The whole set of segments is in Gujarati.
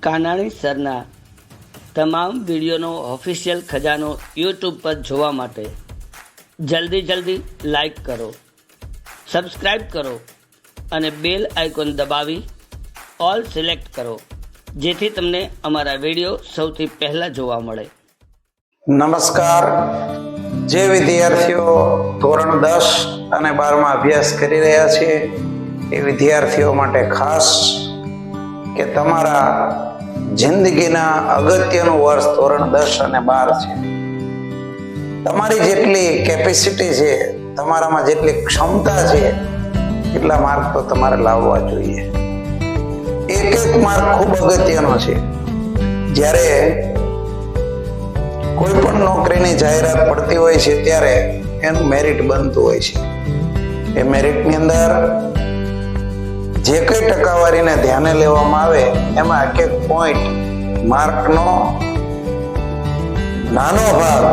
કાનાણી સરના તમામ વિડીયોનો ઓફિશિયલ ખજાનો યુટ્યુબ પર જોવા માટે જલ્દી લાઈક કરો, સબસ્ક્રાઈબ કરો અને બેલ આઇકોન દબાવી ઓલ સિલેક્ટ કરો, જેથી તમને અમારા વિડીયો સૌથી પહેલાં જોવા મળે. નમસ્કાર. જે વિદ્યાર્થીઓ ધોરણ 10 અને 12માં અભ્યાસ કરી રહ્યા છે એ વિદ્યાર્થીઓ માટે ખાસ કે તમારા જિંદગીના અગત્યનું વર્ષ ધોરણ 10 અને 12 છે. તમારી જેટલી કેપેસિટી છે, તમારામાં જેટલી ક્ષમતા છે એટલા માર્ક તો તમારે લાવવા જોઈએ. એક માર્ક ખૂબ અગત્યનો છે. જ્યારે કોઈ પણ નોકરીની જાહેરાત પડતી હોય છે ત્યારે એનું મેરિટ બનતું હોય છે. એ મેરિટની અંદર જે કઈ ટકાવારીને ધ્યાને લેવામાં આવે એમાં એક પોઈન્ટ માર્કનો નાનો ભાગ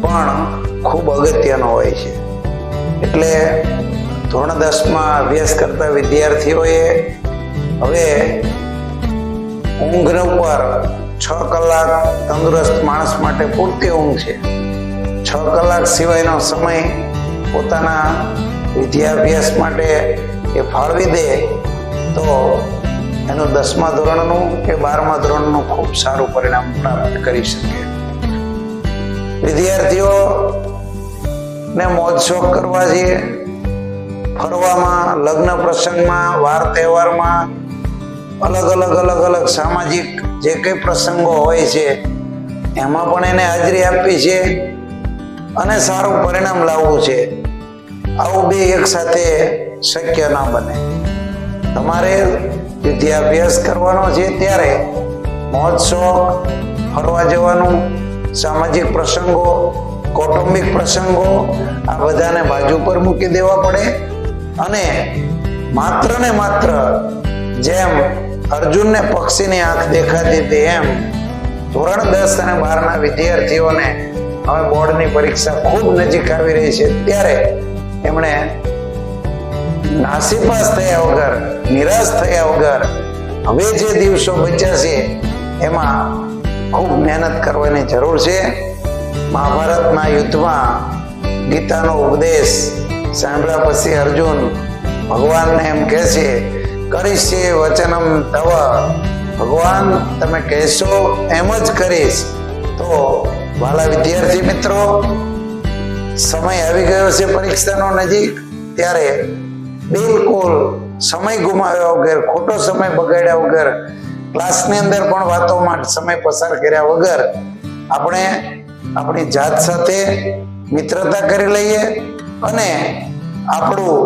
પણ ખૂબ અગત્યનો હોય છે. એટલે ધોરણ 10માં અભ્યાસ કરતા વિદ્યાર્થીઓએ હવે ઊંઘ ઉપર 6 કલાક તંદુરસ્ત માણસ માટે પૂરતી ઊંઘ છે. 6 કલાક સિવાયનો સમય પોતાના વિદ્યાભ્યાસ માટે એ ફાળવી દે તો એનું 10મા ધોરણનું કે 12મા ધોરણનું ખૂબ સારું પરિણામ પ્રાપ્ત કરી શકે. વિદ્યાર્થીઓને મોજ શોખ કરવા જોઈએ. ફરવામાં, લગ્ન પ્રસંગમાં, વાર તહેવારમાં, અલગ સામાજિક જે કઈ પ્રસંગો હોય છે એમાં પણ એને હાજરી આપવી છે અને સારું પરિણામ લાવવું છે. આવું બે એક સાથે શક્ય ના બને. તમારે વિદ્યાભ્યાસ કરવાનો છે ત્યારે મોજ શોખ, ફરવા જવાનું, સામાજિક પ્રસંગો, કૌટુંબિક પ્રસંગો આ બધાને બાજુ પર મૂકી દેવા પડે અને માત્ર ને માત્ર જેમ અર્જુનને પક્ષીની આંખ દેખાતી હતી એમ ધોરણ 10 અને 12ના વિદ્યાર્થીઓને હવે બોર્ડની પરીક્ષા ખૂબ નજીક આવી રહી છે ત્યારે એમણે નાસીપાસ થયા વગર, નિરાશ થયા વગર હવે જે દિવસો બચ્યા છે એમાં ખૂબ મહેનત કરવાની જરૂર છે. મહાભારતના યુદ્ધમાં ગીતાનો ઉપદેશ સાંભળ્યા પછી અર્જુન ભગવાનને એમ કહે છે, કરીશે વચનમ તવ, ભગવાન તમે કહેશો એમ જ કરીશ. તો વાલા વિદ્યાર્થી મિત્રો, સમય આવી ગયો છે પરીક્ષાનો નજીક, ત્યારે બિલકુલ સમય ગુમાવ્યા વગર, ખોટો સમય બગાડ્યા વગર, ક્લાસની અંદર પણ વાતોમાં સમય પસાર કર્યા વગર આપણે આપણી જાત સાથે મિત્રતા કરી લઈએ અને આપણું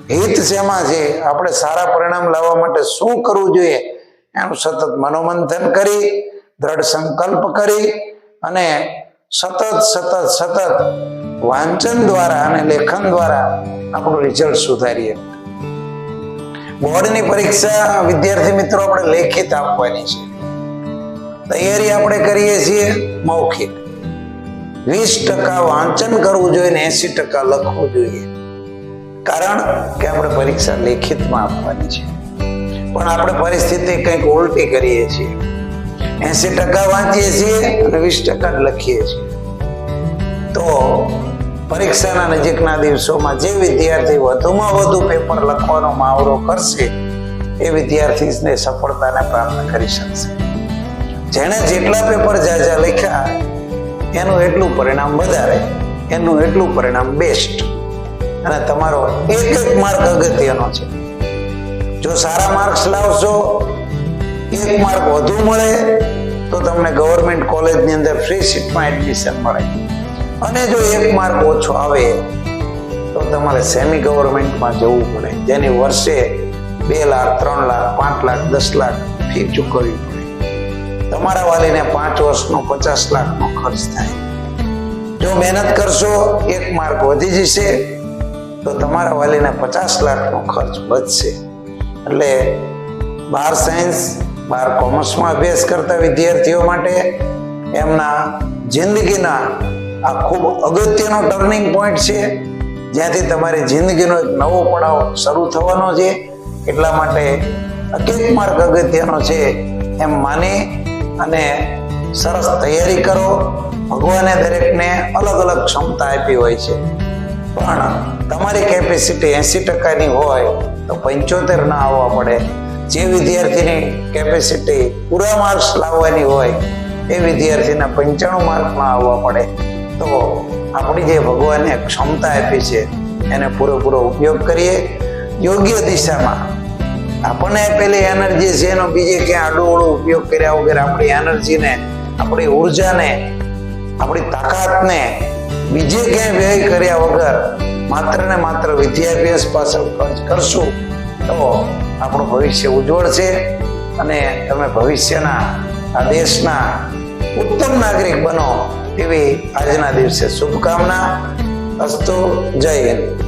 હિત શેમાં છે, આપણે સારા પરિણામ લાવવા માટે શું કરવું જોઈએ એનું સતત મનોમંથન કરી, દ્રઢ સંકલ્પ કરી અને સતત વાંચન દ્વારા અને લેખન દ્વારા આપણું રિઝલ્ટ સુધારીએ. બોર્ડની પરીક્ષા વિદ્યાર્થી મિત્રો આપણે લેખિત આપવાની છે. તૈયારી આપણે કરીએ છીએ મૌખિક. 20% વાંચન કરવું જોઈએ ને 80% લખવું જોઈએ. કારણ કે આપણે પરીક્ષા લેખિતમાં આપવાની છે. પણ આપણે પરિસ્થિતિ કંઈક ઉલટી કરીએ છીએ. 80% વાંચીએ છીએ અને 20% લખીએ છીએ. તો પરીક્ષાના નજીકના દિવસોમાં જે વિદ્યાર્થી વધુમાં વધુ પેપર લખવાનો મહાવરો કરશે એ વિદ્યાર્થીને સફળતાને પ્રાપ્ત કરી શકશે. જેણે જેટલા પેપર જાજા લખ્યા એનું એટલું પરિણામ વધારે, એનું એટલું પરિણામ બેસ્ટ. અને તમારો એક માર્ક અગત્યનો છે. જો સારા માર્ક્સ લાવશો, 1 માર્ક વધુ મળે તો તમને ગવર્મેન્ટ કોલેજની અંદર ફ્રી સીટમાં એડમિશન મળે અને જો 1 માર્ક ઓછો આવે તો તમારે સેમી ગવર્મેન્ટમાં જવું પડે, જેની વર્ષે 2 લાખ, 3 લાખ, 5 લાખ, 10 લાખ ફી ચૂકવવી પડે. તમારા વાલીને 5 વર્ષનો 50 લાખનો ખર્ચ થાય. જો મહેનત કરશો 1 માર્ક વધી જશે તો તમારા વાલીને 50 લાખનો ખર્ચ બચશે. એટલે 12 સાયન્સ, 12 કોમર્સમાં અભ્યાસ કરતા વિદ્યાર્થીઓ માટે એમના જિંદગીના આ ખૂબ અગત્યનો ટર્નિંગ પોઈન્ટ છે, જ્યાંથી તમારી જિંદગીનો એક નવો પડાવ શરૂ થવાનો છે. એટલા માટે 1 માર્ક અગત્યનો છે એમ માની અને સરસ તૈયારી કરો. ભગવાને દરેકને અલગ અલગ ક્ષમતા આપી હોય છે, પણ તમારી કેપેસિટી 80%ની હોય તો 75 ના આવવા પડે. જે વિદ્યાર્થીની કેપેસિટી પૂરા માર્ક્સ લાવવાની હોય એ વિદ્યાર્થીના 95 માર્ક ના આવવા પડે. તો આપણી જે ભગવાને ક્ષમતા આપી છે એને પૂરેપૂરો ઉપયોગ કરીએ. યોગ્ય દિશામાં આપણને આપેલી એનર્જી છે એનો બીજે ક્યાં આડોઅવળો ઉપયોગ કર્યા વગર આપણી એનર્જીને, આપણી ઉર્જાને, આપણી તાકાતને બીજે ક્યાંય વ્યય કર્યા વગર માત્ર ને માત્ર વિદ્યાભ્યાસ પાછળ ખર્ચ કરશું તો આપણું ભવિષ્ય ઉજ્જવળ છે અને તમે ભવિષ્યના આ દેશના ઉત્તમ નાગરિક બનો એવી આજના દિવસે શુભકામના. અસ્તુ. જય હિન્દ.